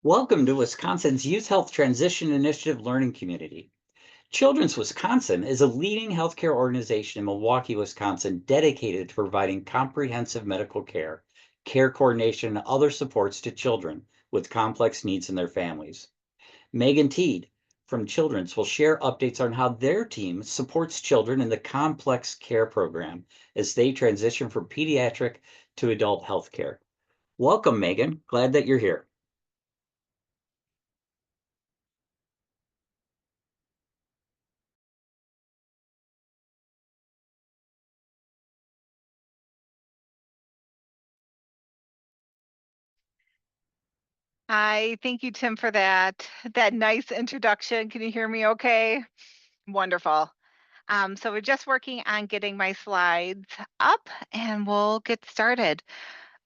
Welcome to Wisconsin's Youth Health Transition Initiative Learning Community. Children's Wisconsin is a leading healthcare organization in Milwaukee, Wisconsin, dedicated to providing comprehensive medical care, care coordination, and other supports to children with complex needs and their families. Megan Teed from Children's will share updates on how their team supports children in the complex care program as they transition from pediatric to adult healthcare. Welcome, Megan. Glad that you're here. Hi, thank you, Tim, for that nice introduction. Can you hear me okay? Wonderful. So we're just working on getting my slides up and we'll get started.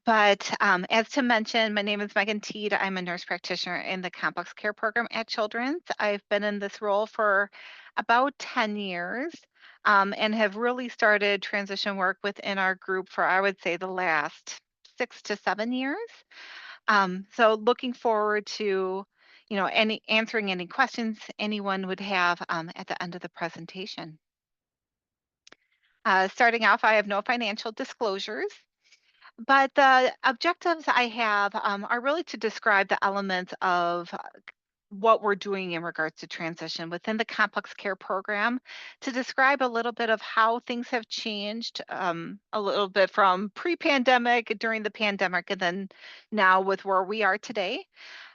But as Tim mentioned, my name is Megan Teed. I'm a nurse practitioner in the complex care program at Children's. I've been in this role for about 10 years and have really started transition work within our group for, I would say, the last 6 to 7 years. So looking forward to, any answering any questions anyone would have at the end of the presentation. Starting off, I have no financial disclosures, but the objectives I have are really to describe the elements of what we're doing in regards to transition within the complex care program, to describe a little bit of how things have changed, a little bit from pre-pandemic, during the pandemic, and then now with where we are today.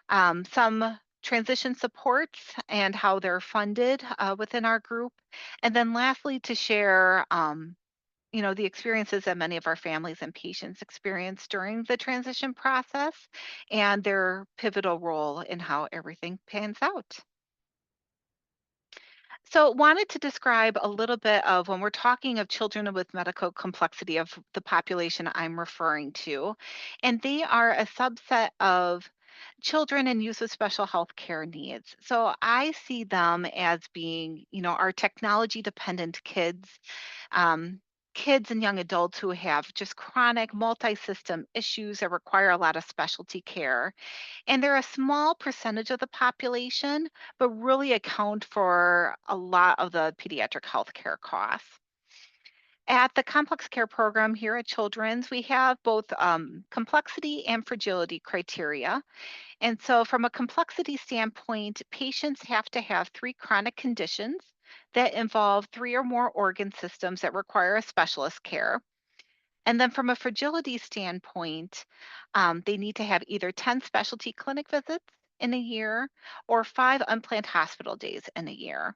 Some transition supports and how they're funded within our group. And then lastly, to share, the experiences that many of our families and patients experience during the transition process and their pivotal role in how everything pans out. So, wanted to describe a little bit of when we're talking of children with medical complexity of the population I'm referring to, and they are a subset of children in use of special health care needs. So, I see them as being, our technology dependent kids. Um, Kids and young adults who have just chronic multi-system issues that require a lot of specialty care, and they're a small percentage of the population, but really account for a lot of the pediatric healthcare costs. At the complex care program here at Children's, we have both complexity and fragility criteria. And so, from a complexity standpoint, patients have to have three chronic conditions that involve three or more organ systems that require a specialist care. And then from a fragility standpoint, they need to have either 10 specialty clinic visits in a year or 5 unplanned hospital days in a year.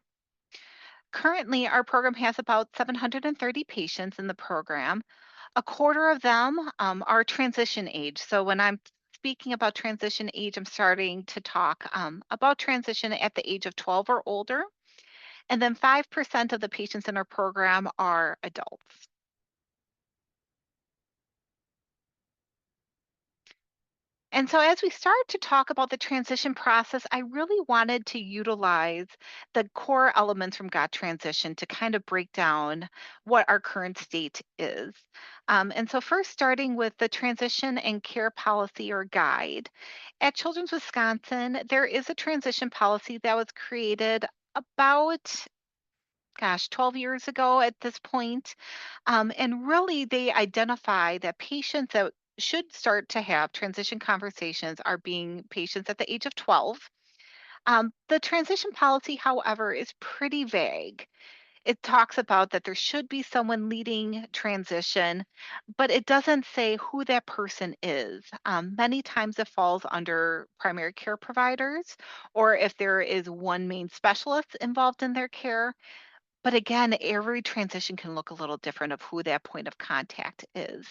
Currently, our program has about 730 patients in the program. A quarter of them are transition age. So when I'm speaking about transition age, I'm starting to talk about transition at the age of 12 or older. And then 5% of the patients in our program are adults. And so, as we start to talk about the transition process, I really wanted to utilize the core elements from God Transition to kind of break down what our current state is. And so, first, starting with the transition and care policy or guide. At Children's Wisconsin, there is a transition policy that was created about 12 years ago at this point. And really, they identify that patients that should start to have transition conversations are being patients at the age of 12. The transition policy, however, is pretty vague. It talks about that there should be someone leading transition, but it doesn't say who that person is. Many times it falls under primary care providers, or if there is one main specialist involved in their care. But again, every transition can look a little different of who that point of contact is.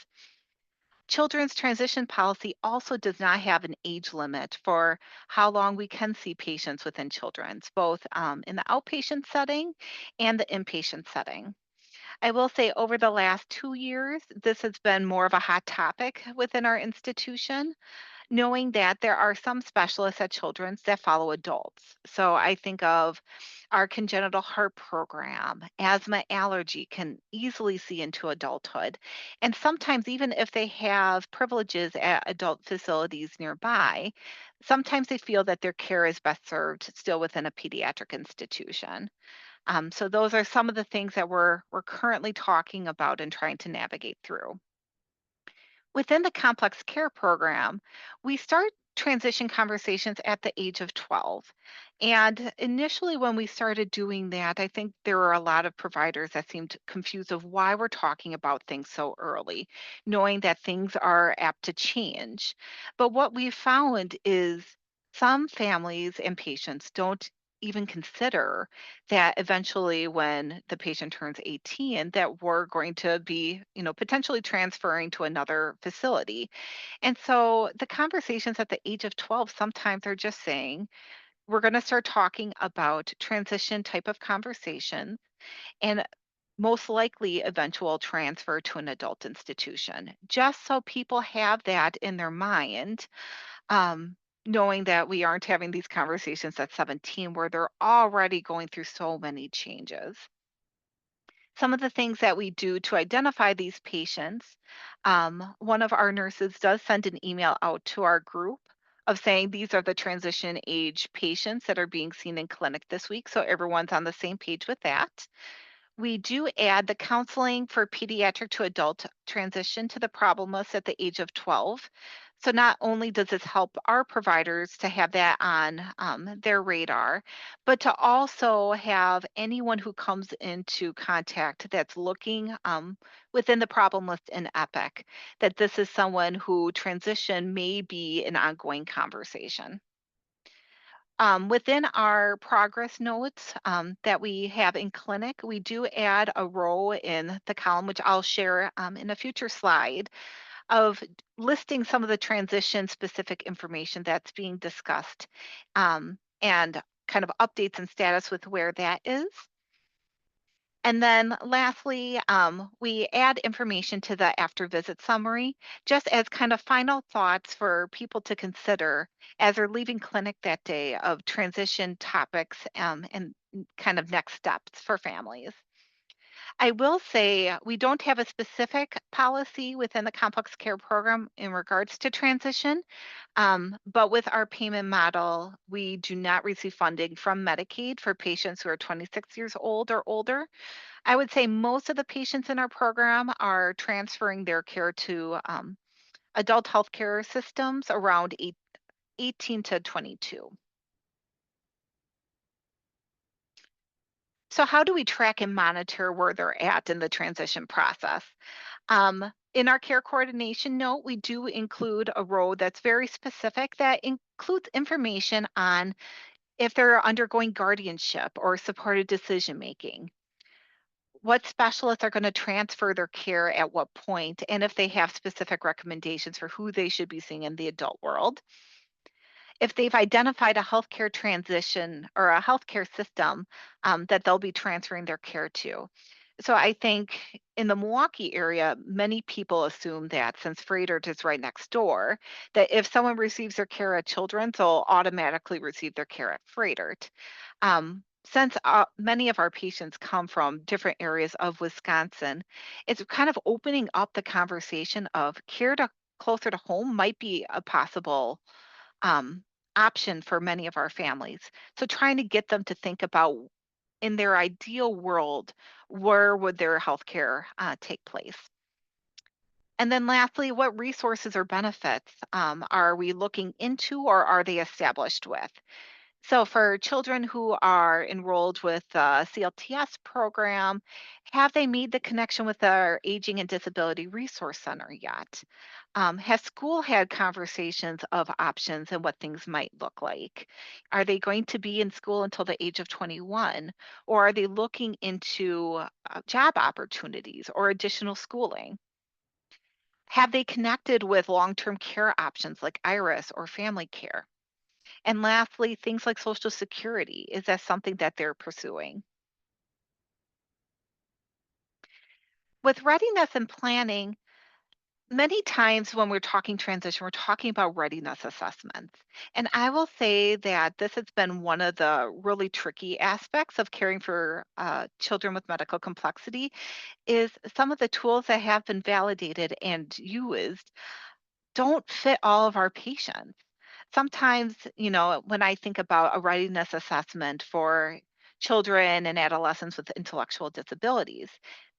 Children's transition policy also does not have an age limit for how long we can see patients within children's, both in the outpatient setting and the inpatient setting. I will say over the last 2 years, this has been more of a hot topic within our institution, knowing that there are some specialists at Children's that follow adults. So I think of our congenital heart program, asthma allergy can easily see into adulthood. And sometimes, even if they have privileges at adult facilities nearby, sometimes they feel that their care is best served still within a pediatric institution. So those are some of the things that we're currently talking about and trying to navigate through. Within the complex care program, we start transition conversations at the age of 12. And initially, when we started doing that, I think there were a lot of providers that seemed confused of why we're talking about things so early, knowing that things are apt to change. But what we found is some families and patients don't even consider that eventually when the patient turns 18 that we're going to be potentially transferring to another facility. And so the conversations at the age of 12 sometimes are just saying we're going to start talking about transition type of conversation and most likely eventual transfer to an adult institution, just so people have that in their mind, um, knowing that we aren't having these conversations at 17 where they're already going through so many changes. Some of the things that we do to identify these patients, one of our nurses does send an email out to our group of saying these are the transition age patients that are being seen in clinic this week. So everyone's on the same page with that. We do add the counseling for pediatric to adult transition to the problem list at the age of 12. So not only does this help our providers to have that on their radar, but to also have anyone who comes into contact that's looking within the problem list in Epic, that this is someone who transition may be an ongoing conversation. Within our progress notes that we have in clinic, we do add a row in the column, which I'll share in a future slide, of listing some of the transition specific information that's being discussed and kind of updates and status with where that is. And then lastly, we add information to the after visit summary, just as kind of final thoughts for people to consider as they're leaving clinic that day of transition topics and kind of next steps for families. I will say we don't have a specific policy within the complex care program in regards to transition, but with our payment model, we do not receive funding from Medicaid for patients who are 26 years old or older. I would say most of the patients in our program are transferring their care to adult healthcare systems around 18 to 22. So, how do we track and monitor where they're at in the transition process? In our care coordination note, we do include a row that's very specific that includes information on if they're undergoing guardianship or supported decision making, what specialists are going to transfer their care at what point, and if they have specific recommendations for who they should be seeing in the adult world. If they've identified a healthcare transition or a healthcare system that they'll be transferring their care to. So I think in the Milwaukee area, many people assume that since Freighter is right next door, that if someone receives their care at Children's, they'll automatically receive their care at Freighter. Since many of our patients come from different areas of Wisconsin, it's kind of opening up the conversation of care to closer to home might be a possible um, option for many of our families. So trying to get them to think about in their ideal world, where would their healthcare take place? And then lastly, what resources or benefits are we looking into or are they established with? So, for children who are enrolled with the CLTS program, have they made the connection with our Aging and Disability Resource Center yet? Has school had conversations of options and what things might look like? Are they going to be in school until the age of 21? Or are they looking into job opportunities or additional schooling? Have they connected with long term care options like Iris or family care? And lastly, things like Social Security, is that something that they're pursuing? With readiness and planning, many times when we're talking transition, we're talking about readiness assessments. And I will say that this has been one of the really tricky aspects of caring for children with medical complexity is some of the tools that have been validated and used don't fit all of our patients. Sometimes, when I think about a readiness assessment for children and adolescents with intellectual disabilities,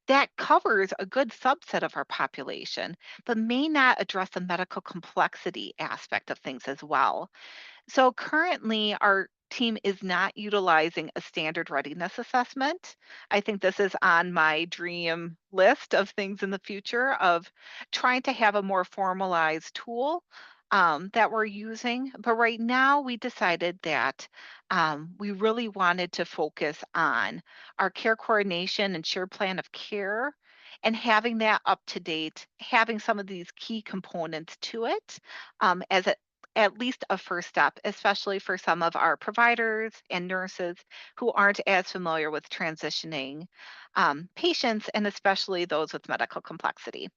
that covers a good subset of our population, but may not address the medical complexity aspect of things as well. So currently, our team is not utilizing a standard readiness assessment. I think this is on my dream list of things in the future of trying to have a more formalized tool that we're using. But right now, we decided that we really wanted to focus on our care coordination and shared plan of care and having that up to date, having some of these key components to it as at least a first step, especially for some of our providers and nurses who aren't as familiar with transitioning patients and especially those with medical complexity.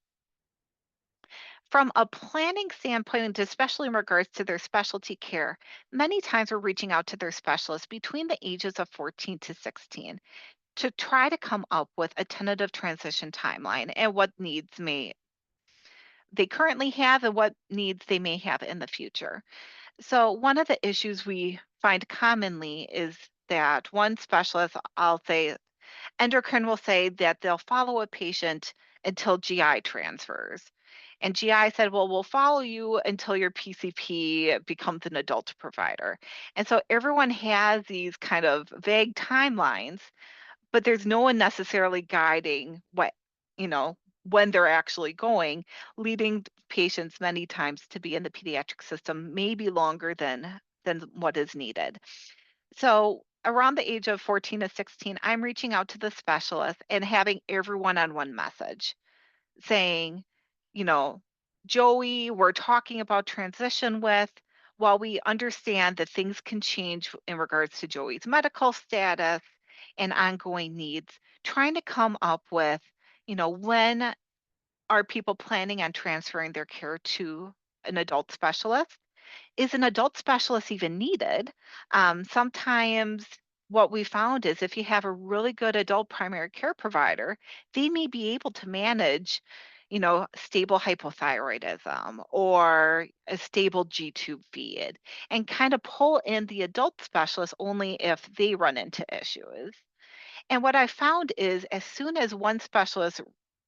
From a planning standpoint, especially in regards to their specialty care, many times we're reaching out to their specialists between the ages of 14 to 16 to try to come up with a tentative transition timeline and what needs may they currently have and what needs they may have in the future. So, one of the issues we find commonly is that one specialist, I'll say endocrine, will say that they'll follow a patient until GI transfers. And GI said, well, we'll follow you until your PCP becomes an adult provider. And so everyone has these kind of vague timelines, but there's no one necessarily guiding you know, when they're actually going, leading patients many times to be in the pediatric system maybe longer than what is needed. So around the age of 14 to 16, I'm reaching out to the specialist and having everyone on one message saying, you know, Joey, we're talking about transition with. While we understand that things can change in regards to Joey's medical status and ongoing needs, trying to come up with, when are people planning on transferring their care to an adult specialist? Is an adult specialist even needed? Sometimes what we found is if you have a really good adult primary care provider, they may be able to manage, stable hypothyroidism or a stable G tube feed and kind of pull in the adult specialist only if they run into issues. And what I found is as soon as one specialist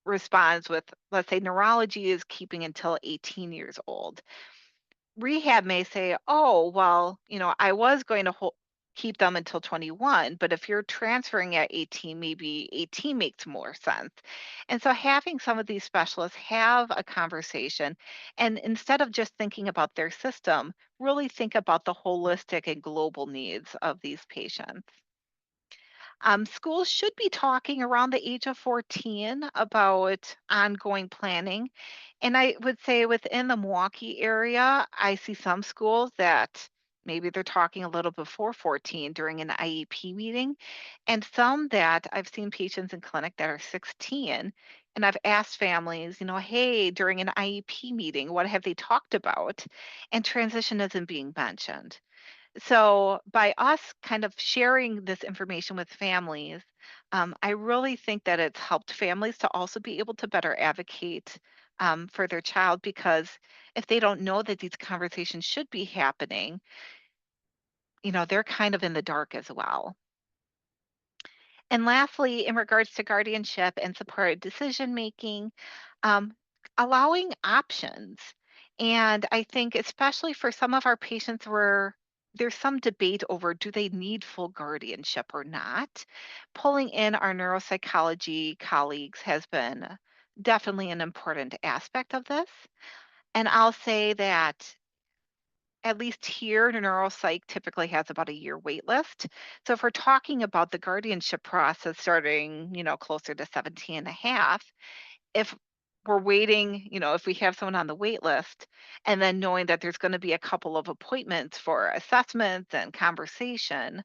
responds with, let's say, neurology is keeping until 18 years old, rehab may say, "Oh, well, I was going to keep them until 21, but if you're transferring at 18, maybe 18 makes more sense." And so having some of these specialists have a conversation and instead of just thinking about their system, really think about the holistic and global needs of these patients. Schools should be talking around the age of 14 about ongoing planning. And I would say within the Milwaukee area, I see some schools that maybe they're talking a little before 14 during an IEP meeting, and some that I've seen patients in clinic that are 16. And I've asked families, hey, during an IEP meeting, what have they talked about? And transition isn't being mentioned. So by us kind of sharing this information with families, I really think that it's helped families to also be able to better advocate for their child because if they don't know that these conversations should be happening, they're kind of in the dark as well. And lastly, in regards to guardianship and supported decision making, um, allowing options. And I think, especially for some of our patients where there's some debate over do they need full guardianship or not, pulling in our neuropsychology colleagues has been definitely an important aspect of this. And I'll say that at least here, neuropsych typically has about a year wait list. So if we're talking about the guardianship process starting, closer to 17 and a half, if we're waiting, if we have someone on the wait list and then knowing that there's going to be a couple of appointments for assessments and conversation,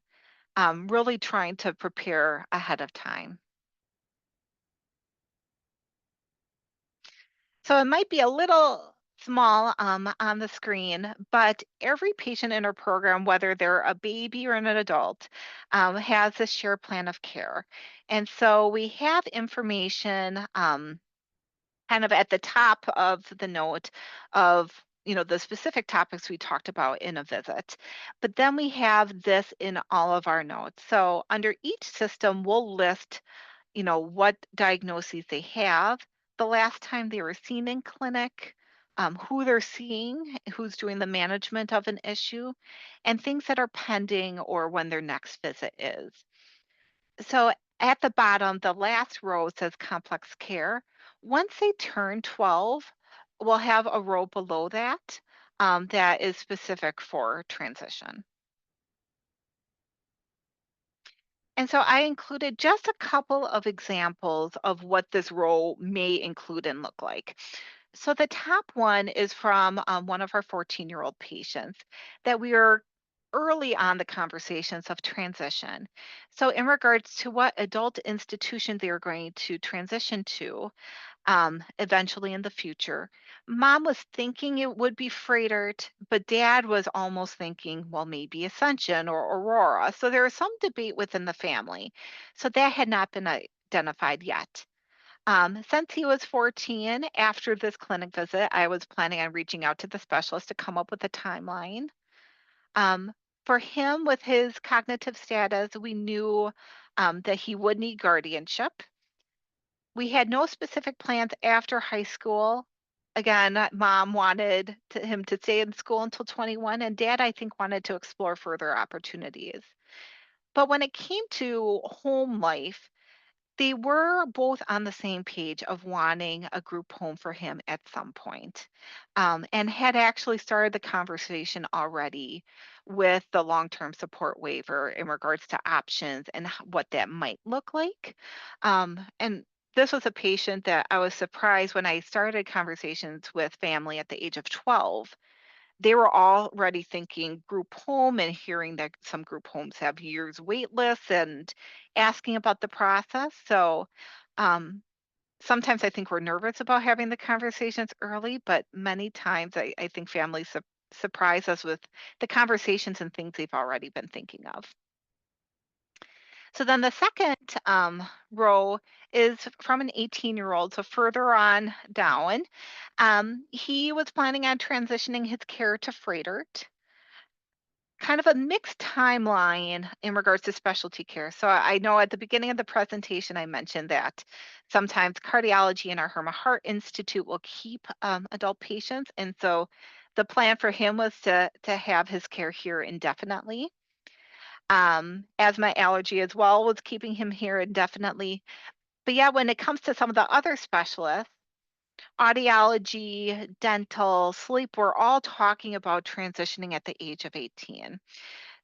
really trying to prepare ahead of time. So it might be a little small on the screen, but every patient in our program, whether they're a baby or an adult, has a shared plan of care. And so we have information kind of at the top of the note of the specific topics we talked about in a visit. But then we have this in all of our notes. So under each system, we'll list what diagnoses they have, the last time they were seen in clinic, who they're seeing, who's doing the management of an issue, and things that are pending or when their next visit is. So at the bottom, the last row says complex care. Once they turn 12, we'll have a row below that that is specific for transition. And so I included just a couple of examples of what this role may include and look like. So the top one is from one of our 14-year-old patients that we are early on the conversations of transition. So in regards to what adult institution they are going to transition to, eventually in the future. Mom was thinking it would be Freighter, but dad was almost thinking, well, maybe Ascension or Aurora. So there was some debate within the family. So that had not been identified yet. Since he was 14, after this clinic visit, I was planning on reaching out to the specialist to come up with a timeline. Um, for him, with his cognitive status, we knew that he would need guardianship. We had no specific plans after high school. Again, mom wanted him to stay in school until 21, and dad, I think, wanted to explore further opportunities. But when it came to home life, they were both on the same page of wanting a group home for him at some point, and had actually started the conversation already with the long-term support waiver in regards to options and what that might look like. And this was a patient that I was surprised when I started conversations with family at the age of 12. They were already thinking group home and hearing that some group homes have years wait lists and asking about the process. So um, sometimes I think we're nervous about having the conversations early, but many times I think families surprise us with the conversations and things they've already been thinking of. So then the second row is from an 18-year-old, so further on down. He was planning on transitioning his care to Freighter, kind of a mixed timeline in regards to specialty care. So I know at the beginning of the presentation, I mentioned that sometimes cardiology and our Herma Heart Institute will keep adult patients. And so the plan for him was to have his care here indefinitely. Asthma allergy as well was keeping him here indefinitely. But yeah, when it comes to some of the other specialists, audiology, dental, sleep, we're all talking about transitioning at the age of 18.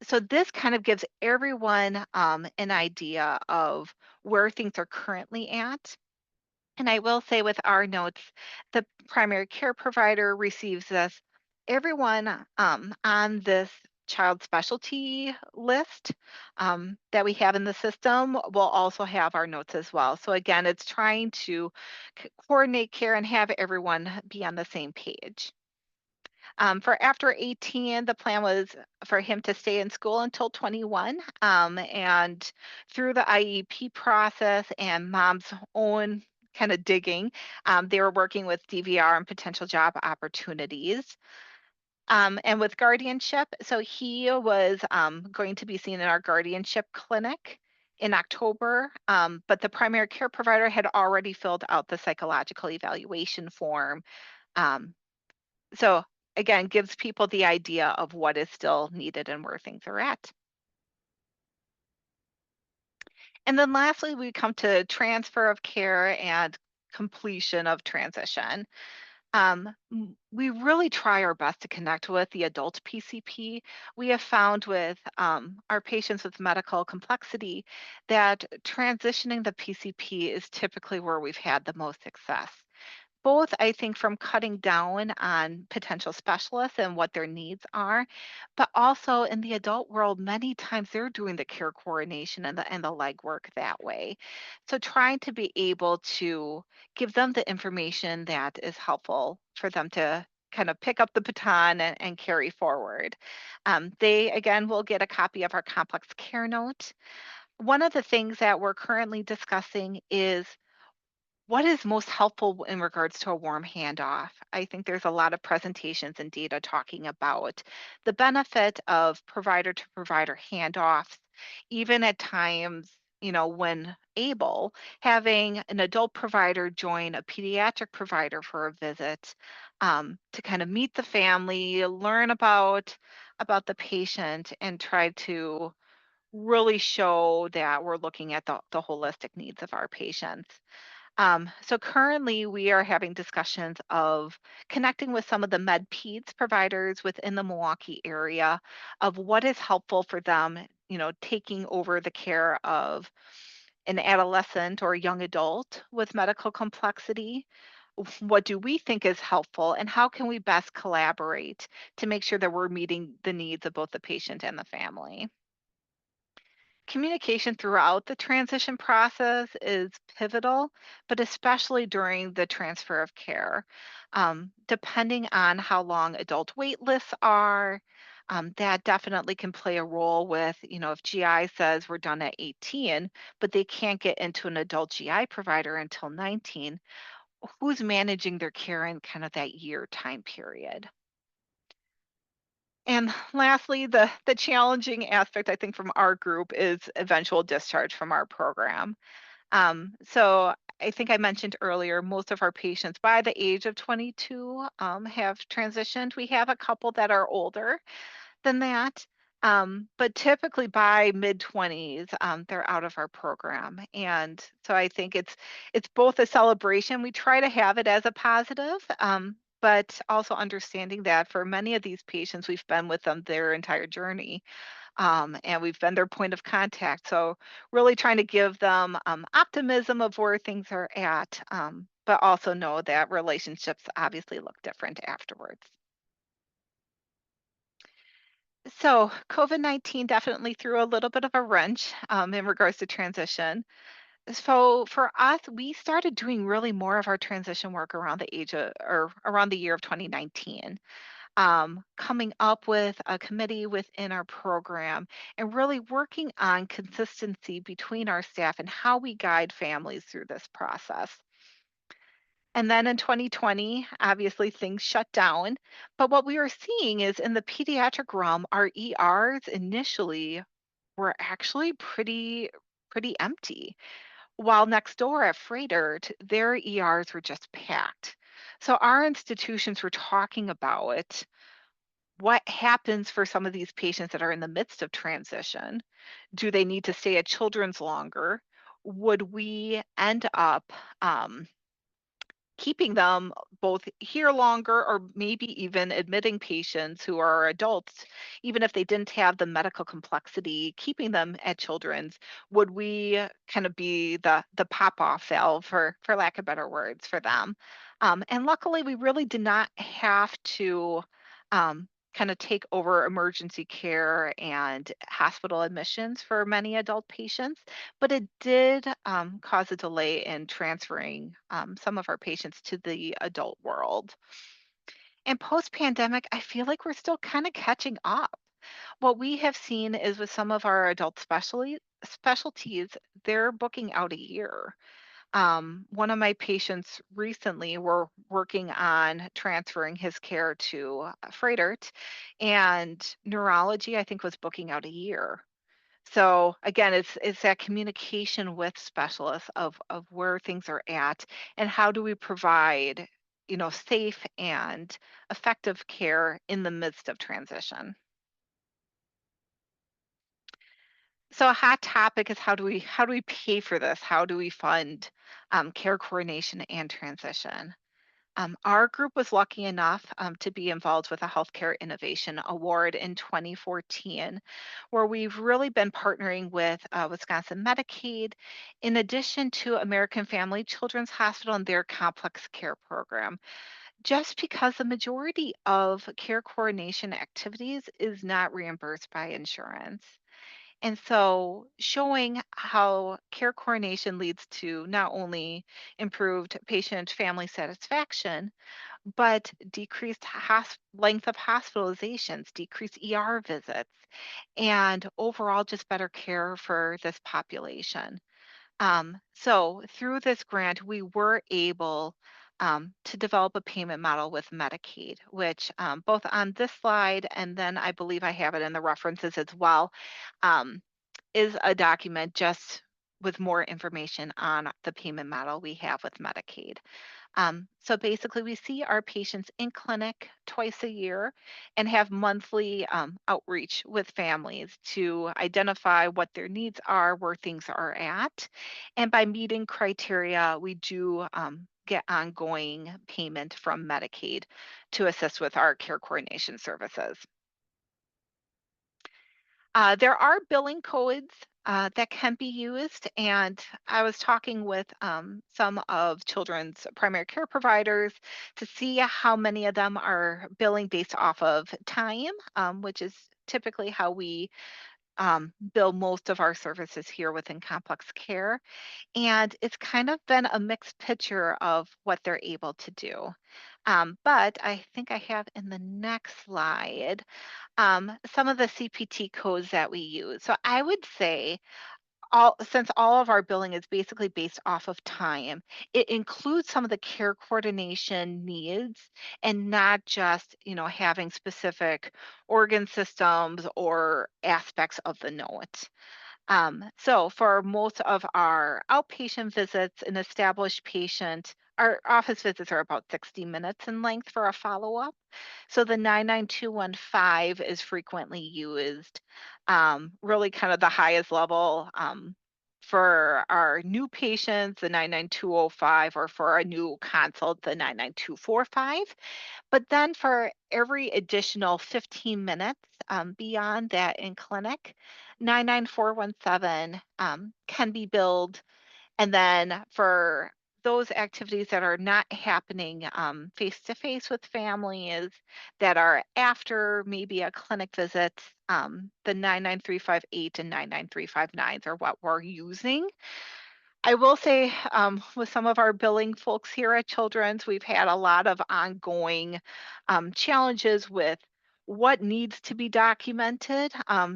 So this kind of gives everyone an idea of where things are currently at. And I will say with our notes, the primary care provider receives this. Everyone on this child specialty list that we have in the system will also have our notes as well. So again, it's trying to coordinate care and have everyone be on the same page. For after 18, the plan was for him to stay in school until 21. And through the IEP process and mom's own kind of digging, they were working with DVR and potential job opportunities. And with guardianship, so he was going to be seen in our guardianship clinic in October, but the primary care provider had already filled out the psychological evaluation form. Um, so again, gives people the idea of what is still needed and where things are at. And then lastly, we come to transfer of care and completion of transition. We really try our best to connect with the adult PCP. We have found with our patients with medical complexity that transitioning the PCP is typically where we've had the most success. both, I think, from cutting down on potential specialists and what their needs are, but also in the adult world, many times they're doing the care coordination and the legwork that way. So trying to be able to give them the information that is helpful for them to kind of pick up the baton and carry forward. They again will get a copy of our complex care note. One of the things that we're currently discussing is what is most helpful in regards to a warm handoff? I think there's a lot of presentations and data talking about the benefit of provider to provider handoffs, even at times, when able, having an adult provider join a pediatric provider for a visit to kind of meet the family, learn about the patient, and try to really show that we're looking at the holistic needs of our patients. So currently, we are having discussions of connecting with some of the med peds providers within the Milwaukee area of what is helpful for them, taking over the care of an adolescent or a young adult with medical complexity. What do we think is helpful, and how can we best collaborate to make sure that we're meeting the needs of both the patient and the family? Communication throughout the transition process is pivotal, but especially during the transfer of care. Depending on how long adult wait lists are, that definitely can play a role with, if GI says we're done at 18, but they can't get into an adult GI provider until 19, who's managing their care in kind of that year time period? And lastly, the challenging aspect I think from our group is eventual discharge from our program. So I think I mentioned earlier, most of our patients by the age of 22 have transitioned. We have a couple that are older than that. But typically by mid 20s, they're out of our program. And so I think it's both a celebration. We try to have it as a positive, but also understanding that for many of these patients, we've been with them their entire journey. And we've been their point of contact. So really trying to give them optimism of where things are at, but also know that relationships obviously look different afterwards. So COVID-19 definitely threw a little bit of a wrench in regards to transition. So for us, we started doing really more of our transition work around the age of, or around the year of 2019, coming up with a committee within our program and really working on consistency between our staff and how we guide families through this process. And then in 2020, obviously things shut down. But what we were seeing is in the pediatric realm, our ERs initially were actually pretty empty. While next door at Freighter, their ERs were just packed. So our institutions were talking about what happens for some of these patients that are in the midst of transition. Do they need to stay at Children's longer? Would we end up keeping them both here longer or maybe even admitting patients who are adults, even if they didn't have the medical complexity, keeping them at Children's? Would we kind of be the pop off valve, for lack of better words, for them? And luckily we really did not have to kind of take over emergency care and hospital admissions for many adult patients, but it did cause a delay in transferring some of our patients to the adult world. And post pandemic, I feel like we're still kind of catching up. What we have seen is with some of our adult specialties, they're booking out a year. One of my patients recently were working on transferring his care to Freightert, and neurology, I think, was booking out a year. So again, it's that communication with specialists of where things are at and how do we provide, safe and effective care in the midst of transition. So a hot topic is how do we pay for this? How do we fund care coordination and transition? Our group was lucky enough to be involved with a Healthcare Innovation Award in 2014, where we've really been partnering with Wisconsin Medicaid, in addition to American Family Children's Hospital and their complex care program, just because the majority of care coordination activities is not reimbursed by insurance. And so, showing how care coordination leads to not only improved patient family satisfaction, but decreased length of hospitalizations, decreased ER visits, and overall just better care for this population. So through this grant, we were able to develop a payment model with Medicaid, which both on this slide and then I believe I have it in the references as well, um, is a document just with more information on the payment model we have with Medicaid. So basically, we see our patients in clinic twice a year and have monthly outreach with families to identify what their needs are, where things are at. And by meeting criteria, we do get ongoing payment from Medicaid to assist with our care coordination services. There are billing codes that can be used, and I was talking with some of children's primary care providers to see how many of them are billing based off of time, which is typically how we bill most of our services here within complex care. And it's kind of been a mixed picture of what they're able to do. But I think I have in the next slide some of the CPT codes that we use. So I would say since all of our billing is basically based off of time, it includes some of the care coordination needs and not just, having specific organ systems or aspects of the note. So for most of our outpatient visits, an established patient, our office visits are about 60 minutes in length for a follow-up. So the 99215 is frequently used, really kind of the highest level. For our new patients, the 99205, or for a new consult, the 99245. But then for every additional 15 minutes beyond that in clinic, 99417 can be billed. And then for those activities that are not happening face to face with families that are after maybe a clinic visit, the 99358 and 99359 are what we're using. I will say, with some of our billing folks here at Children's, we've had a lot of ongoing challenges with what needs to be documented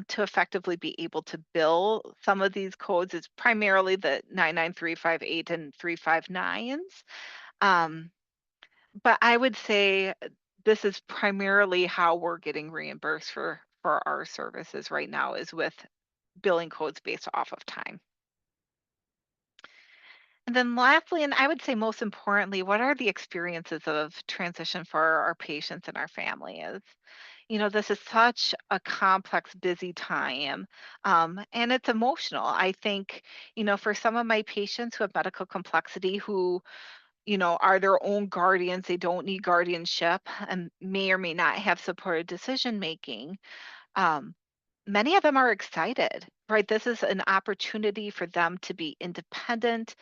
to effectively be able to bill some of these codes. It's primarily the 99358 and 359s. Um, but I would say this is primarily how we're getting reimbursed for our services right now is with billing codes based off of time. And then lastly, and I would say most importantly, what are the experiences of transition for our patients and our families? This is such a complex, busy time, and it's emotional. I think, for some of my patients who have medical complexity, who, are their own guardians, they don't need guardianship and may or may not have supported decision making. Um, Many of them are excited, right? This is an opportunity for them to be independent,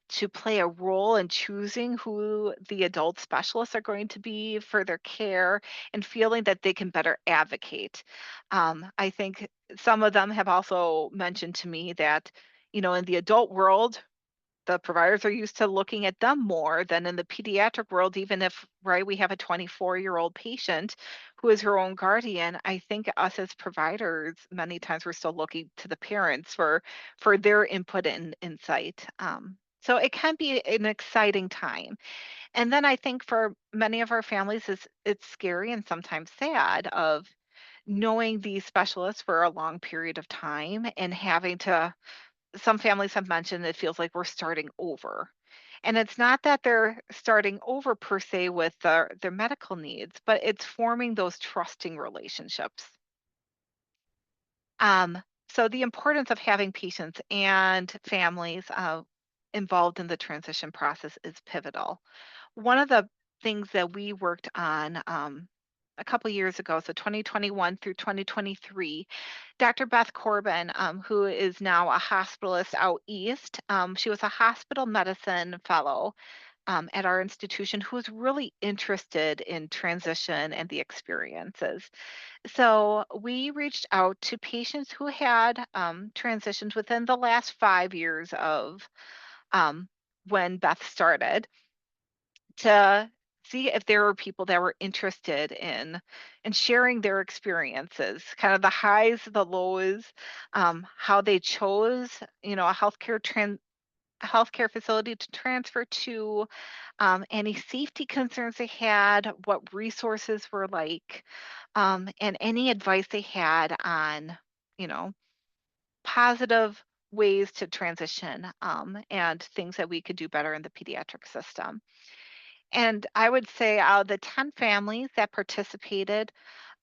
to play a role in choosing who the adult specialists are going to be for their care and feeling that they can better advocate. I think some of them have also mentioned to me that, in the adult world, the providers are used to looking at them more than in the pediatric world, even if, right, we have a 24-year-old patient who is her own guardian. I think us as providers, many times we're still looking to the parents for their input and insight. So it can be an exciting time. And then I think for many of our families, it's scary and sometimes sad of knowing these specialists for a long period of time and having to, some families have mentioned it feels like we're starting over. And it's not that they're starting over per se with their medical needs, but it's forming those trusting relationships. So the importance of having patients and families involved in the transition process is pivotal. One of the things that we worked on a couple years ago, so 2021 through 2023. Dr. Beth Corbin, who is now a hospitalist out east, she was a hospital medicine fellow at our institution who was really interested in transition and the experiences. So we reached out to patients who had transitions within the last 5 years of um, when Beth started to see if there were people that were interested in sharing their experiences, kind of the highs, the lows, how they chose, a healthcare facility to transfer to, any safety concerns they had, what resources were like, and any advice they had on, you know, positive ways to transition, and things that we could do better in the pediatric system. And I would say out of the 10 families that participated,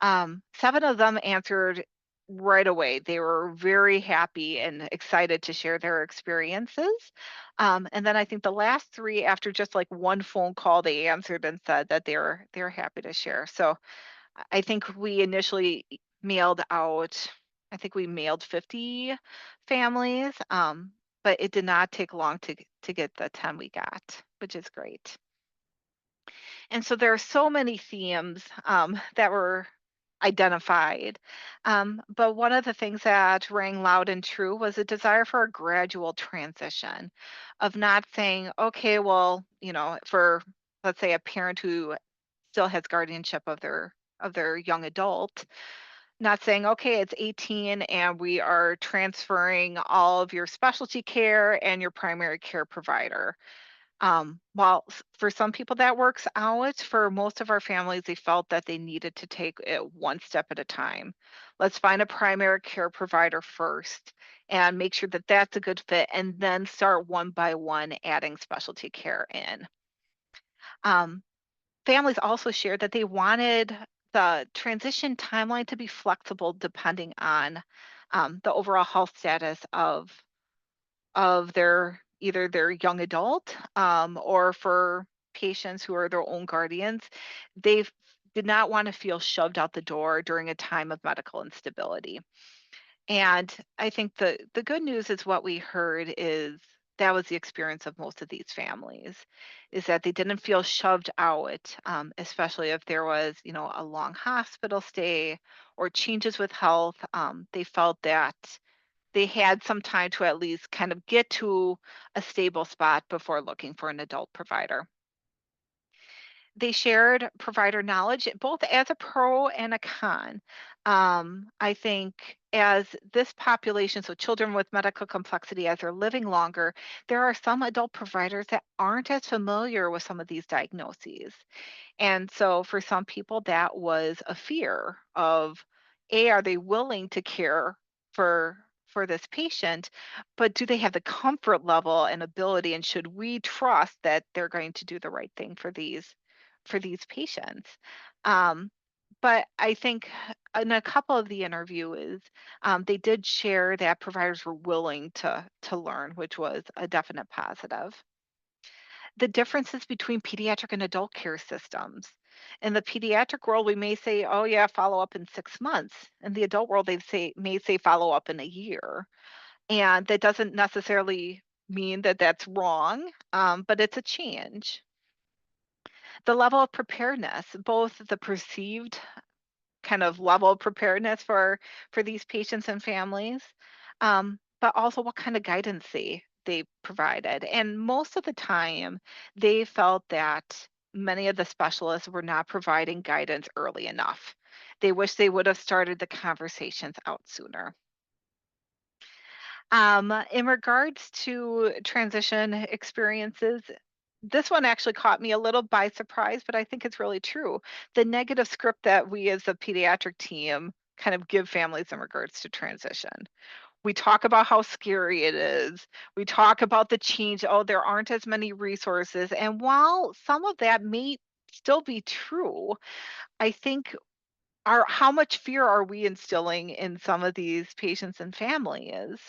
7 of them answered right away. They were very happy and excited to share their experiences. And then I think the last 3, after just like one phone call, they answered and said that they're happy to share. So I think we initially mailed out, I think we mailed 50 families, but it did not take long to get the 10 we got, which is great. And so there are so many themes that were identified. But one of the things that rang loud and true was a desire for a gradual transition of not saying, okay, well, for let's say a parent who still has guardianship of their young adult, not saying, okay, it's 18 and we are transferring all of your specialty care and your primary care provider. For some people that works out, for most of our families, they felt that they needed to take it one step at a time. Let's find a primary care provider first and make sure that that's a good fit, and then start one by one adding specialty care in. Um, Families also shared that they wanted the transition timeline to be flexible depending on the overall health status of their either their young adult, or for patients who are their own guardians. They did not want to feel shoved out the door during a time of medical instability. And I think the good news is what we heard is that was the experience of most of these families, is that they didn't feel shoved out, especially if there was, a long hospital stay or changes with health. They felt that they had some time to at least kind of get to a stable spot before looking for an adult provider. They shared provider knowledge both as a pro and a con. I think as this population, so children with medical complexity, as they're living longer, there are some adult providers that aren't as familiar with some of these diagnoses. And so for some people, that was a fear of, A, are they willing to care for this patient, but do they have the comfort level and ability, and should we trust that they're going to do the right thing for these patients? Um, but I think in a couple of the interviews, they did share that providers were willing to learn, which was a definite positive. The differences between pediatric and adult care systems. In the pediatric world, we may say, "Oh yeah, follow up in 6 months." In the adult world, they may say follow up in a year, and that doesn't necessarily mean that that's wrong, but it's a change. The level of preparedness, both the perceived kind of level of preparedness for these patients and families, but also what kind of guidance they provided. And most of the time, they felt that many of the specialists were not providing guidance early enough. They wish they would have started the conversations out sooner. In regards to transition experiences, this one actually caught me a little by surprise, but I think it's really true. The negative script that we as a pediatric team kind of give families in regards to transition. We talk about how scary it is. We talk about the change. Oh, there aren't as many resources. And while some of that may still be true, I think how much fear are we instilling in some of these patients and families,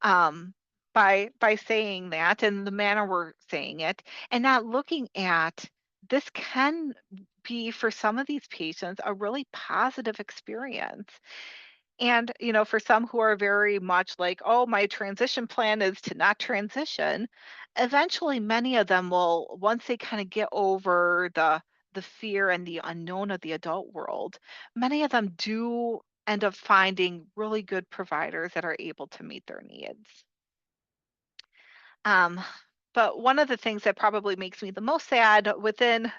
um, by saying that and the manner we're saying it, and not looking at this can be for some of these patients a really positive experience. And, for some who are very much like, oh, my transition plan is to not transition, eventually many of them will, once they kind of get over the fear and the unknown of the adult world, many of them do end up finding really good providers that are able to meet their needs. Um, but one of the things that probably makes me the most sad within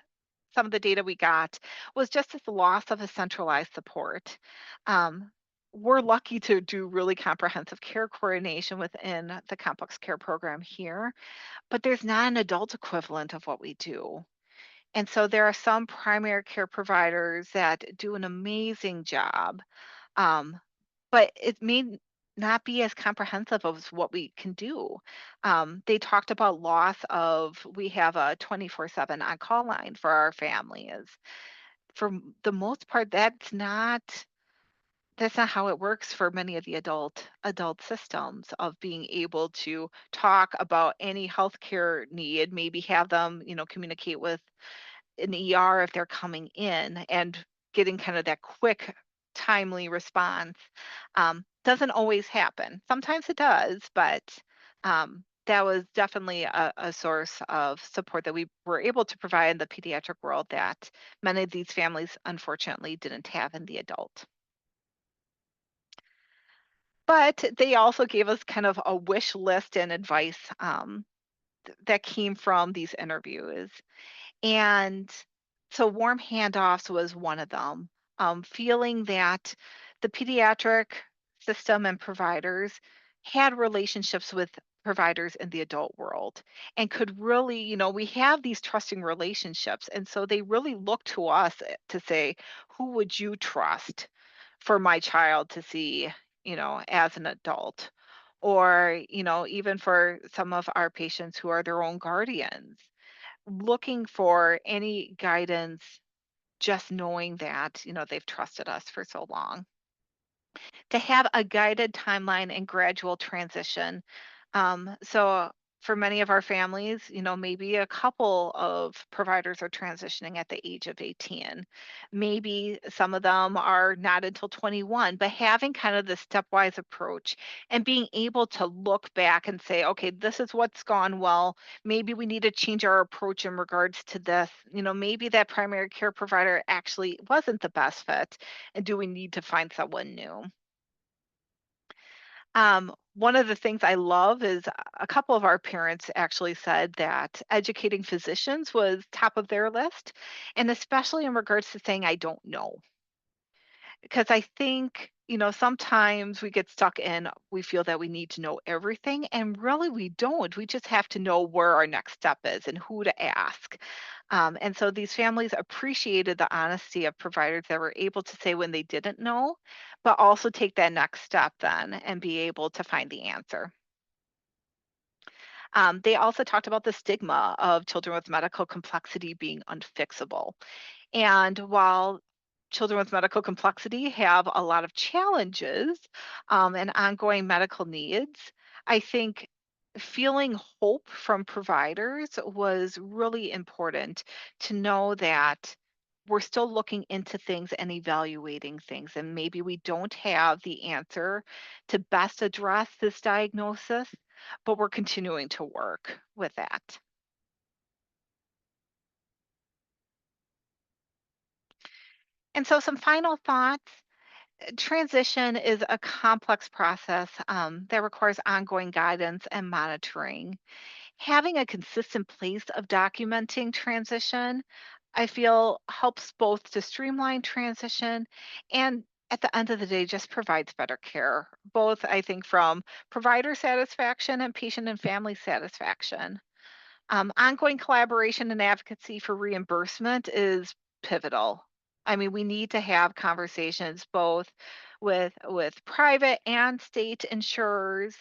some of the data we got was just this loss of a centralized support. Um, we're lucky to do really comprehensive care coordination within the complex care program here, but there's not an adult equivalent of what we do. And so there are some primary care providers that do an amazing job, um, but it may not be as comprehensive as what we can do. They talked about loss of, we have a 24/7 on call line for our families. The most part, that's not how it works for many of the adult systems of being able to talk about any healthcare need, maybe have them, communicate with an ER if they're coming in, and getting kind of that quick, timely response. Doesn't always happen. Sometimes it does, but that was definitely a source of support that we were able to provide in the pediatric world that many of these families unfortunately didn't have in the adult. But they also gave us kind of a wish list and advice, that came from these interviews. And so warm handoffs was one of them. Feeling that the pediatric system and providers had relationships with providers in the adult world and could really, we have these trusting relationships. And so they really look to us, to say, who would you trust for my child to see, as an adult? Or, even for some of our patients who are their own guardians, looking for any guidance, just knowing that, they've trusted us for so long. To have a guided timeline and gradual transition. So for many of our families, maybe a couple of providers are transitioning at the age of 18. Maybe some of them are not until 21, but having kind of the stepwise approach and being able to look back and say, okay, this is what's gone well. Maybe we need to change our approach in regards to this. Maybe that primary care provider actually wasn't the best fit. And do we need to find someone new? One of the things I love is a couple of our parents actually said that educating physicians was top of their list, and especially in regards to saying, I don't know. Because I think, sometimes we get stuck in, we feel that we need to know everything, and really we don't. We just have to know where our next step is and who to ask. And so these families appreciated the honesty of providers that were able to say when they didn't know, but also take that next step then and be able to find the answer. They also talked about the stigma of children with medical complexity being unfixable. And while children with medical complexity have a lot of challenges, and ongoing medical needs, I think feeling hope from providers was really important, to know that we're still looking into things and evaluating things. And maybe we don't have the answer to best address this diagnosis, but we're continuing to work with that. And so, some final thoughts. Transition is a complex process, that requires ongoing guidance and monitoring. Having a consistent place of documenting transition, I feel, helps both to streamline transition and at the end of the day just provides better care, both I think from provider satisfaction and patient and family satisfaction. Ongoing collaboration and advocacy for reimbursement is pivotal. I mean, we need to have conversations both with private and state insurers,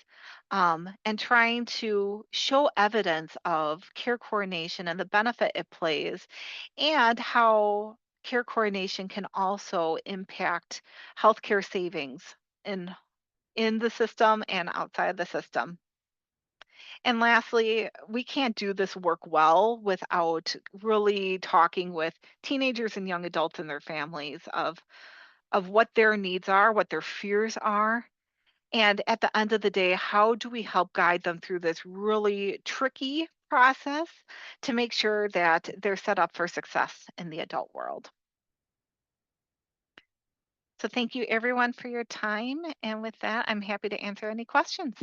and trying to show evidence of care coordination and the benefit it plays, and how care coordination can also impact healthcare savings in in the system and outside the system. And lastly, we can't do this work well without really talking with teenagers and young adults and their families of what their needs are, what their fears are, and at the end of the day, how do we help guide them through this really tricky process to make sure that they're set up for success in the adult world? So thank you everyone for your time. And with that, I'm happy to answer any questions.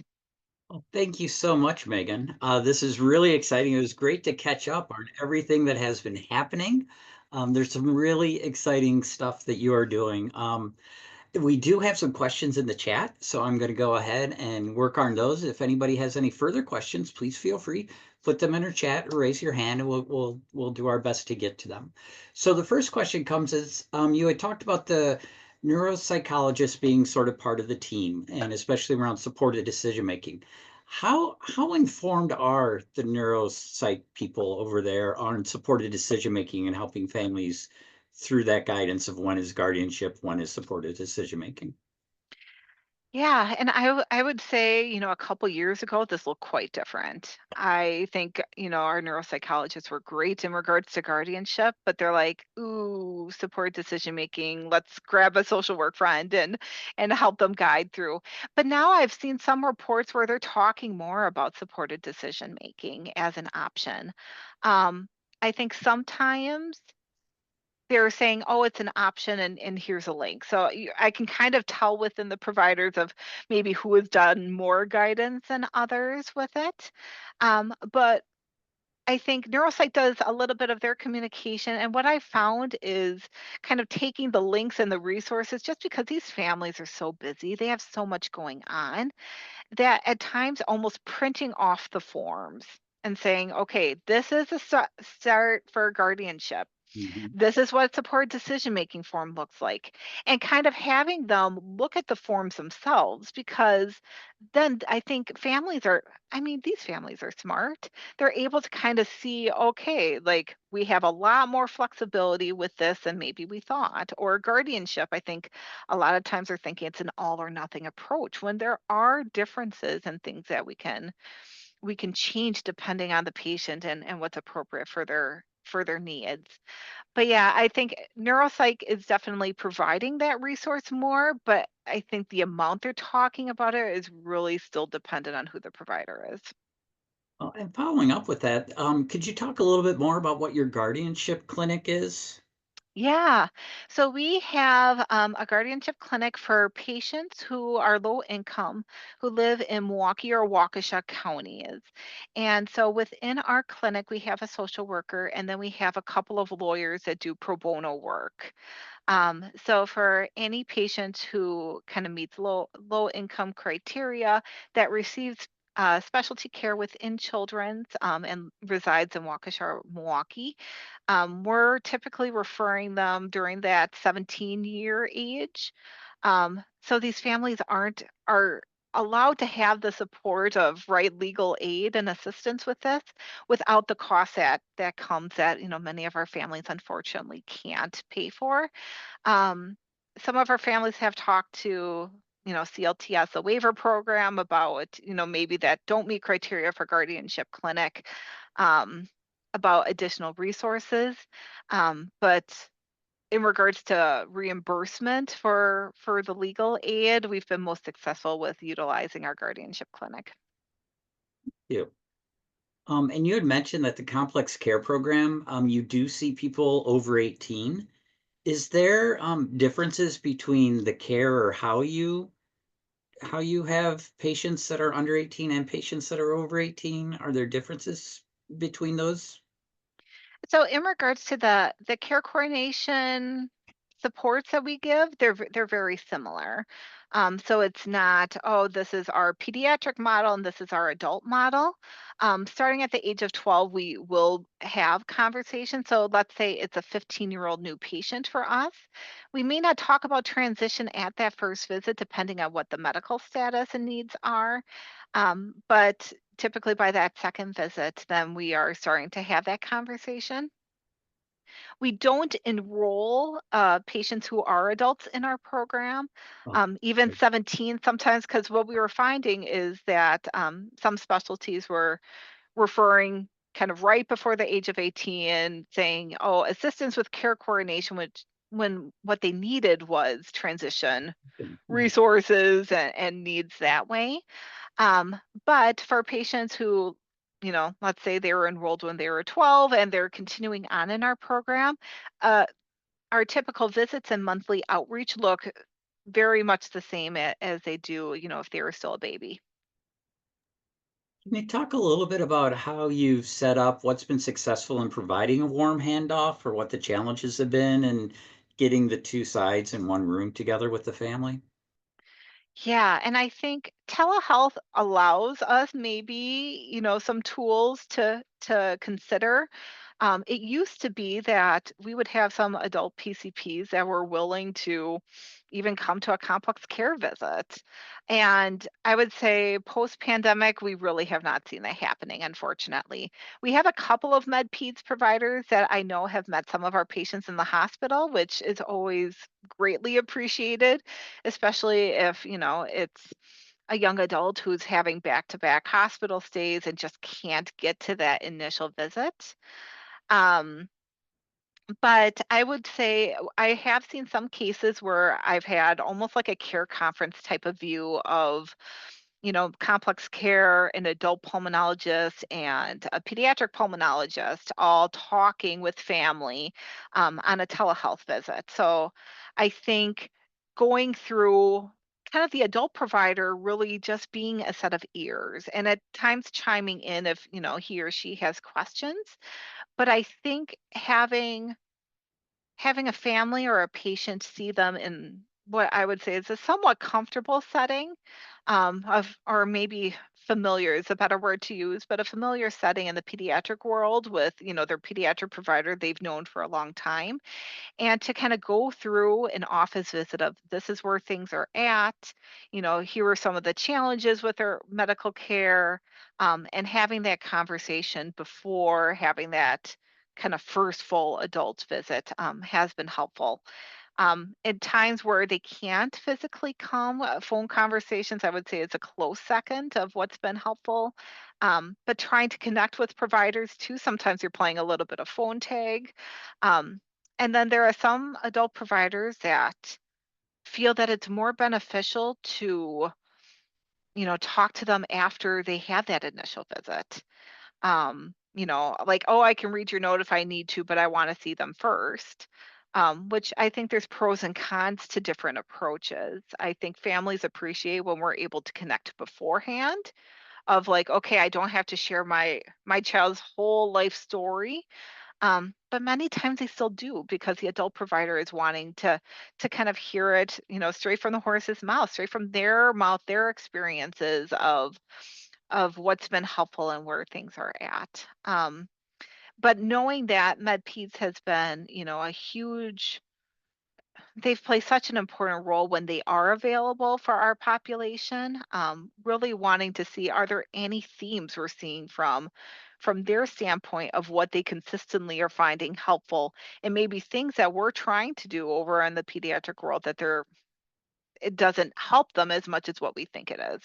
Well, thank you so much, Megan. This is really exciting. It was great to catch up on everything that has been happening. There's some really exciting stuff that you are doing. We do have some questions in the chat, so I'm going to go ahead and work on those. If anybody has any further questions, please feel free, put them in our chat or raise your hand, and we'll do our best to get to them. So the first question comes is, you had talked about the neuropsychologist being sort of part of the team, and especially around supported decision making. How informed are the neuropsych people over there on supported decision making and helping families through that guidance of when is guardianship, when is supported decision making? Yeah, and I would say, a couple years ago, this looked quite different. I think, our neuropsychologists were great in regards to guardianship, but they're like, ooh, support decision making. Let's grab a social work friend and help them guide through. But now I've seen some reports where they're talking more about supported decision making as an option. Um, I think sometimes they're saying, "Oh, it's an option and here's a link." So I can kind of tell within the providers of maybe who has done more guidance than others with it. But I think neuropsych does a little bit of their communication. And what I found is kind of taking the links and the resources, just because these families are so busy, they have so much going on, that at times almost printing off the forms and saying, okay, this is a start for guardianship, Mhm. this is what support decision making form looks like, and kind of having them look at the forms themselves, because then I think families are, I mean, these families are smart. They're able to kind of see, okay, like we have a lot more flexibility with this than maybe we thought. Or guardianship, I think a lot of times they're thinking it's an all or nothing approach when there are differences and things that we can change depending on the patient and what's appropriate for their needs. But yeah, I think neuropsych is definitely providing that resource more, but I think the amount they're talking about it is really still dependent on who the provider is. And following up with that, could you talk a little bit more about what your guardianship clinic is? Yeah. So we have a guardianship clinic for patients who are low income, who live in Milwaukee or Waukesha counties. And so within our clinic, we have a social worker, and then we have a couple of lawyers that do pro bono work. So for any patient who kind of meets low income criteria that receives specialty care within children's and resides in Waukesha or Milwaukee, we're typically referring them during that 17-year age. So these families are allowed to have the support of right legal aid and assistance with this without the cost that comes that many of our families unfortunately can't pay for. Some of our families have talked to, CLTS, a waiver program about, maybe that don't meet criteria for guardianship clinic, um, about additional resources. But in regards to reimbursement for the legal aid, we've been most successful with utilizing our guardianship clinic. You. And you had mentioned that the complex care program, you do see people over 18. Is there differences between the care or how you have patients that are under 18 and patients that are over 18? Are there differences between those? So in regards to the care coordination supports that we give, they're very similar. So it's not, oh, this is our pediatric model and this is our adult model. Starting at the age of 12, we will have conversations. So let's say it's a 15-year-old new patient for us. We may not talk about transition at that first visit, depending on what the medical status and needs are. But typically by that second visit, then we are starting to have that conversation. We don't enroll patients who are adults in our program, Oh, even okay. 17 sometimes, because what we were finding is that some specialties were referring kind of right before the age of 18, saying, oh, assistance with care coordination, which when what they needed was transition Yeah. resources and needs that way. Um, but for patients who, let's say they were enrolled when they were 12 and they're continuing on in our program, uh, our typical visits and monthly outreach look very much the same as they do, if they were still a baby. Can you talk a little bit about how you've set up, what's been successful in providing a warm handoff, or what the challenges have been in getting the two sides in one room together with the family? Yeah, and I think telehealth allows us maybe, some tools to consider. It used to be that we would have some adult PCPs that were willing to even come to a complex care visit. And I would say post-pandemic, we really have not seen that happening, unfortunately. We have a couple of med peds providers that I know have met some of our patients in the hospital, which is always greatly appreciated, especially if, it's a young adult who's having back-to-back hospital stays and just can't get to that initial visit. Um, but I would say I have seen some cases where I've had almost like a care conference type of view of, complex care, an adult pulmonologist and a pediatric pulmonologist all talking with family on a telehealth visit. So I think going through kind of the adult provider really just being a set of ears and at times chiming in if, he or she has questions. But I think having a family or a patient see them in what I would say is a somewhat comfortable setting, of or maybe familiar is a better word to use, but a familiar setting in the pediatric world with, their pediatric provider they've known for a long time, and to kind of go through an office visit of this is where things are at, here are some of the challenges with their medical care, and having that conversation before having that kind of first full adult visit has been helpful. In times where they can't physically come, phone conversations, I would say, is a close second of what's been helpful. But trying to connect with providers too, sometimes you're playing a little bit of phone tag. Um, and then there are some adult providers that feel that it's more beneficial to, talk to them after they have that initial visit. Like, oh, I can read your note if I need to, but I want to see them first. Which I think there's pros and cons to different approaches. I think families appreciate when we're able to connect beforehand of like, okay, I don't have to share my child's whole life story. But many times they still do because the adult provider is wanting to kind of hear it, straight from the horse's mouth, straight from their mouth, their experiences of what's been helpful and where things are at. But knowing that MedPeds has been, a huge, they've played such an important role when they are available for our population. Really wanting to see are there any themes we're seeing from their standpoint of what they consistently are finding helpful, and maybe things that we're trying to do over in the pediatric world that it doesn't help them as much as what we think it is.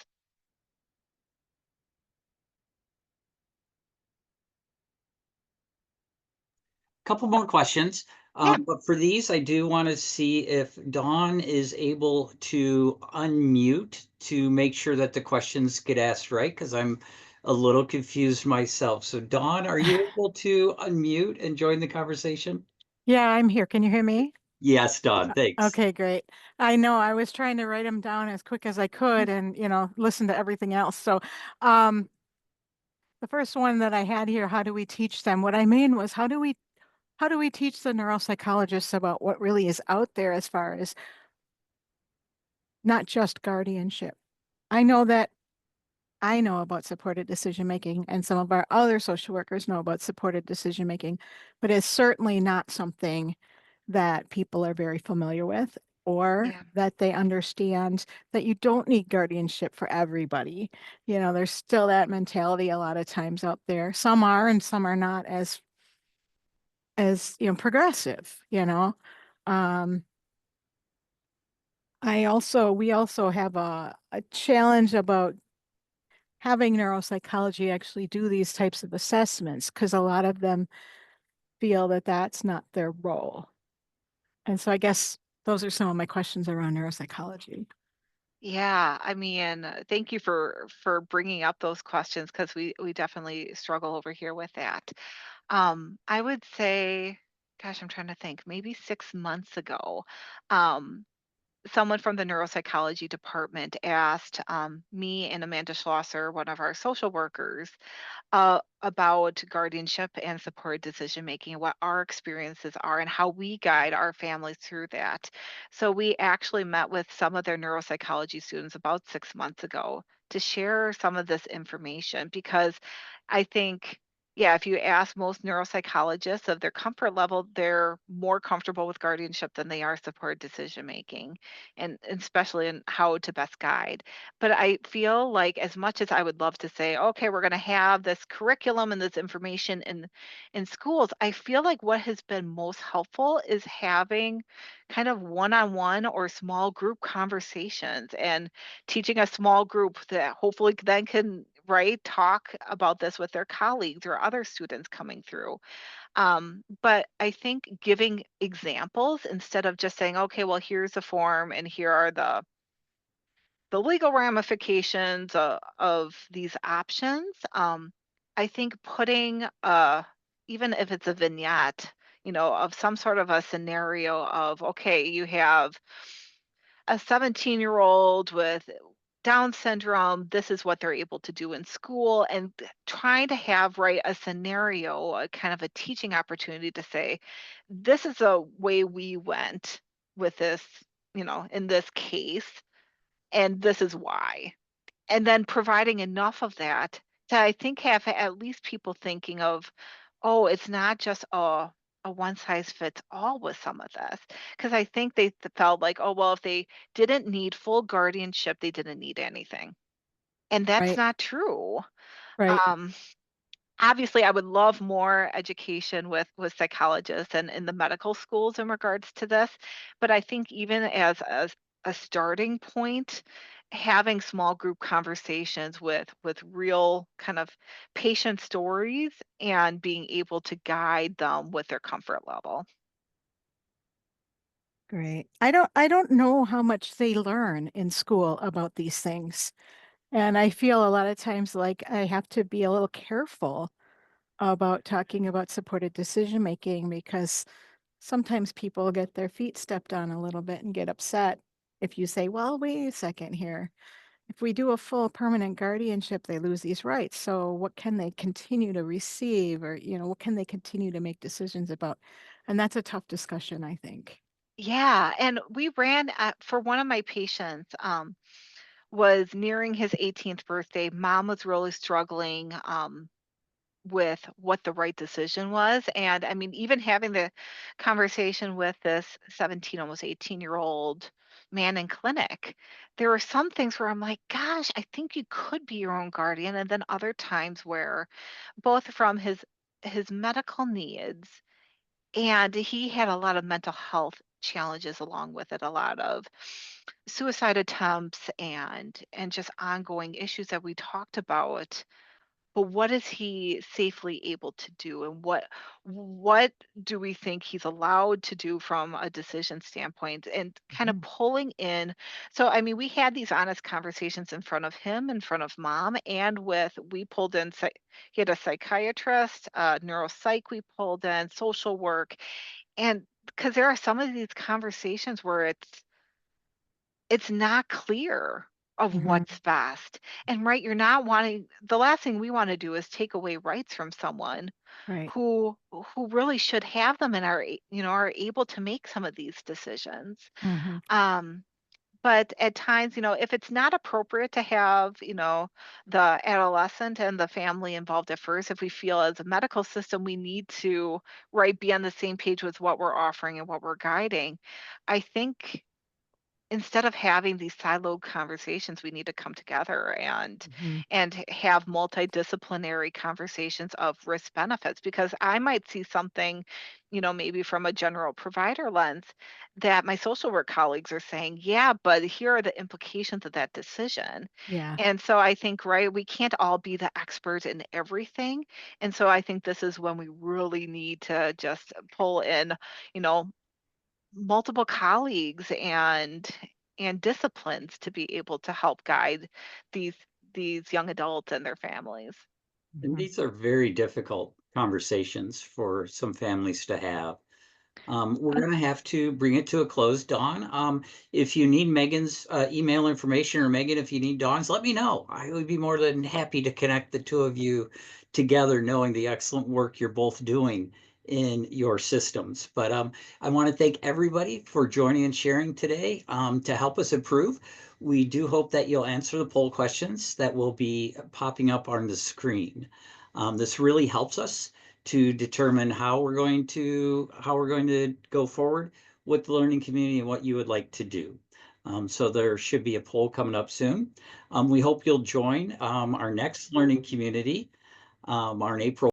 Couple more questions. Yeah. But for these, I do want to see if Dawn is able to unmute to make sure that the questions get asked right, because I'm a little confused myself. So Dawn, are you able to unmute and join the conversation? Yeah, I'm here. Can you hear me? Yes, Dawn, thanks. Okay, great. I know I was trying to write them down as quick as I could and, listen to everything else. So, um, the first one that I had here, how do we teach them? What I mean was how do we teach the neuropsychologists about what really is out there as far as not just guardianship? I know that I know about supported decision making, and some of our other social workers know about supported decision making, but it's certainly not something that people are very familiar with, or Yeah. that they understand that you don't need guardianship for everybody. There's still that mentality a lot of times out there. Some are and some are not as as, progressive, Um, we also have a challenge about having neuropsychology actually do these types of assessments because a lot of them feel that that's not their role. And so I guess those are some of my questions around neuropsychology. Yeah, I mean, thank you for bringing up those questions because we definitely struggle over here with that. I would say, gosh, I'm trying to think, maybe 6 months ago, um, someone from the neuropsychology department asked me and Amanda Schlosser, one of our social workers, about guardianship and supported decision making, what our experiences are, and how we guide our families through that. So, we actually met with some of their neuropsychology students about 6 months ago to share some of this information because I think. Yeah, if you ask most neuropsychologists of their comfort level, they're more comfortable with guardianship than they are supported decision making, and especially in how to best guide. But I feel like as much as I would love to say, okay, we're going to have this curriculum and this information in schools, I feel like what has been most helpful is having kind of one-on-one or small group conversations and teaching a small group that hopefully then can right talk about this with their colleagues or other students coming through. But I think giving examples instead of just saying, okay, well, here's the form and here are the legal ramifications of these options. I think putting, even if it's a vignette, of some sort of a scenario of, okay, you have a 17-year-old with Down syndrome, this is what they're able to do in school, and trying to have, right, a scenario, a kind of a teaching opportunity to say, this is a way we went with this, in this case and this is why. And then providing enough of that to I think have at least people thinking of, oh, it's not just a one size fits all with some of this. Because I think they felt like, oh, well, if they didn't need full guardianship, they didn't need anything. And that's Right, not true. right. Um, Obviously, I would love more education with psychologists and in the medical schools in regards to this, but I think even as a starting point, having small group conversations with real kind of patient stories and being able to guide them with their comfort level. Great. I don't know how much they learn in school about these things. And I feel a lot of times like I have to be a little careful about talking about supported decision making because sometimes people get their feet stepped on a little bit and get upset if you say, well, wait a second here. If we do a full permanent guardianship, they lose these rights. So what can they continue to receive or, what can they continue to make decisions about? And that's a tough discussion, I think. Yeah, and we ran for one of my patients. Was nearing his 18th birthday. Mom was really struggling. With what the right decision was. And I mean, even having the conversation with this 17, almost 18-year-old man in clinic, there were some things where I'm like, gosh, I think you could be your own guardian. And then other times where both from his medical needs and he had a lot of mental health challenges along with it, a lot of suicide attempts and just ongoing issues that we talked about, but what is he safely able to do, and what do we think he's allowed to do from a decision standpoint, and kind of Mhm. pulling in. So I mean, we had these honest conversations in front of him, in front of mom, and we pulled in he had a psychiatrist, neuropsych, we pulled in social work, and because there are some of these conversations where it's not clear of Mhm. what's best. And right, you're not wanting the last thing we want to do is take away rights from someone Right. who really should have them and are able to make some of these decisions. Mhm. Um but at times, if it's not appropriate to have, the adolescent and the family involved at first, if we feel as a medical system we need to, right, be on the same page with what we're offering and what we're guiding, I think instead of having these siloed conversations, we need to come together Mhm. and have multidisciplinary conversations of risk benefits, because I might see something, maybe from a general provider lens that my social work colleagues are saying, yeah, but here are the implications of that decision. Yeah. And so I think, right, we can't all be the expert in everything. And so I think this is when we really need to just pull in, you know, multiple colleagues and disciplines to be able to help guide these these young adults and their families. And Mhm. these are very difficult conversations for some families to have. We're Uh, going to have to bring it to a close, Dawn. If you need Megan's email information, or Megan, if you need Dawn's, let me know. I would be more than happy to connect the two of you together, knowing the excellent work you're both doing in your systems. But I want to thank everybody for joining and sharing today to help us improve. We do hope that you'll answer the poll questions that will be popping up on the screen. This really helps us to determine how we're going to go forward with the learning community and what you would like to do. So there should be a poll coming up soon. We hope you'll join our next learning community, our April